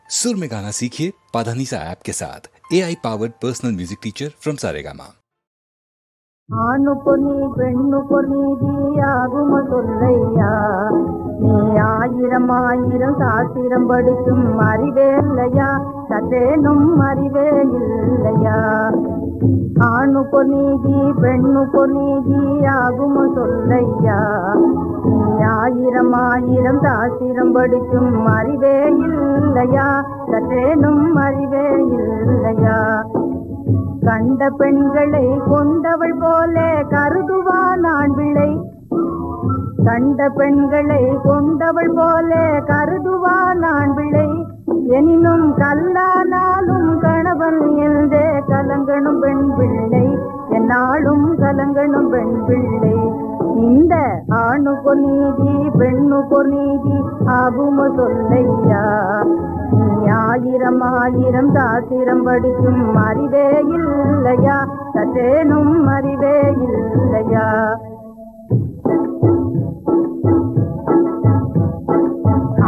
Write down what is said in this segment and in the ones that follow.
सुर में गाना सीखिए पाधानीसा ऐप के साथ AI powered personal music teacher from Saregama. ஆணுக்கு நீ பெண்ணுக்கு நீதியாகும் சொல்லையா, நீ ஆயிரம் ஆயிரம் சாத்திரம் படிக்கும் அறிவே இல்லையா, சற்றேனும் அறிவே இல்லையா. ஆணுக்கு நீதி பெண்ணுக்கு நீதியாகும் சொல்லையா, நீ ஆயிரம் ஆயிரம் சாத்திரம் படிக்கும் அறிவே இல்லையா, சற்றேனும் அறிவே இல்லையா. கண்ட பெண்களை கொண்டவள் போல கருதுவான் ஆண் பிள்ளை, கண்ட பெண்களை கொண்டவள் போல கருதுவான் ஆண் பிள்ளை. எனினும் கல்லானாலும் கணவன் என்றே கலங்கணும் பெண் பிள்ளை, என்னாலும் கலங்கணும் பெண் பிள்ளை. இந்த ஆணுக்கு நீதி பெண்ணுக்கு நீதி ஆகும சொல்லையா, நீ ஆயிரம் ஆயிரம் சாத்திரம் படிக்கும் அறிவே இல்லையா, சற்றேனும் அறிவே இல்லையா.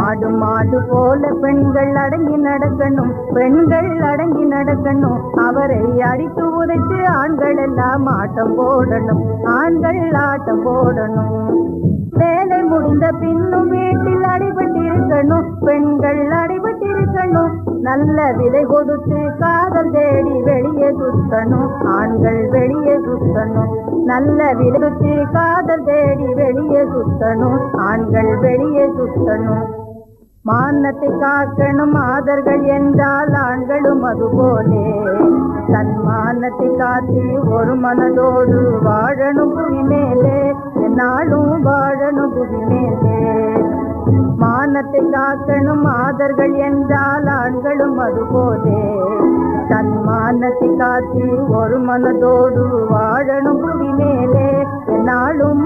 ஆடு மாடு போல பெண்கள் அடங்கி நடக்கணும், பெண்கள் அடங்கி நடக்கணும். அவரை அடித்து உதைத்து ஆண்கள் எல்லாம் ஆட்டம் போடணும், ஆண்கள் ஆட்டம் போடணும். வேலை முடிந்த பின்னும் வீட்டில் அடிபட்டிருக்கணும், பெண்கள் அடிபட்டிருக்கணும். நல்ல விலை கொடுத்து காதல் தேடி வெளியே சுத்தணும், ஆண்கள் வெளியே சுத்தணும். நல்ல விலை கொடுத்து காதல் தேடி வெளியே சுத்தணும், ஆண்கள் வெளியே சுத்தணும். மானத்தை காக்கணும் மாதர்கள் என்றால் ஆண்களும் அதுபோலே, தன்மானத்தை காத்து ஒரு மனதோடு வாழணும் புவி மேலே, என்னாலும் வாழணும் புவி மேலே. மானத்தை காக்கணும் மாதர்கள் என்றால் ஆண்களும் அதுபோலே, தன்மானத்தை காத்து ஒரு மனதோடு வாழணும் புவி மேலே, என்னாலும்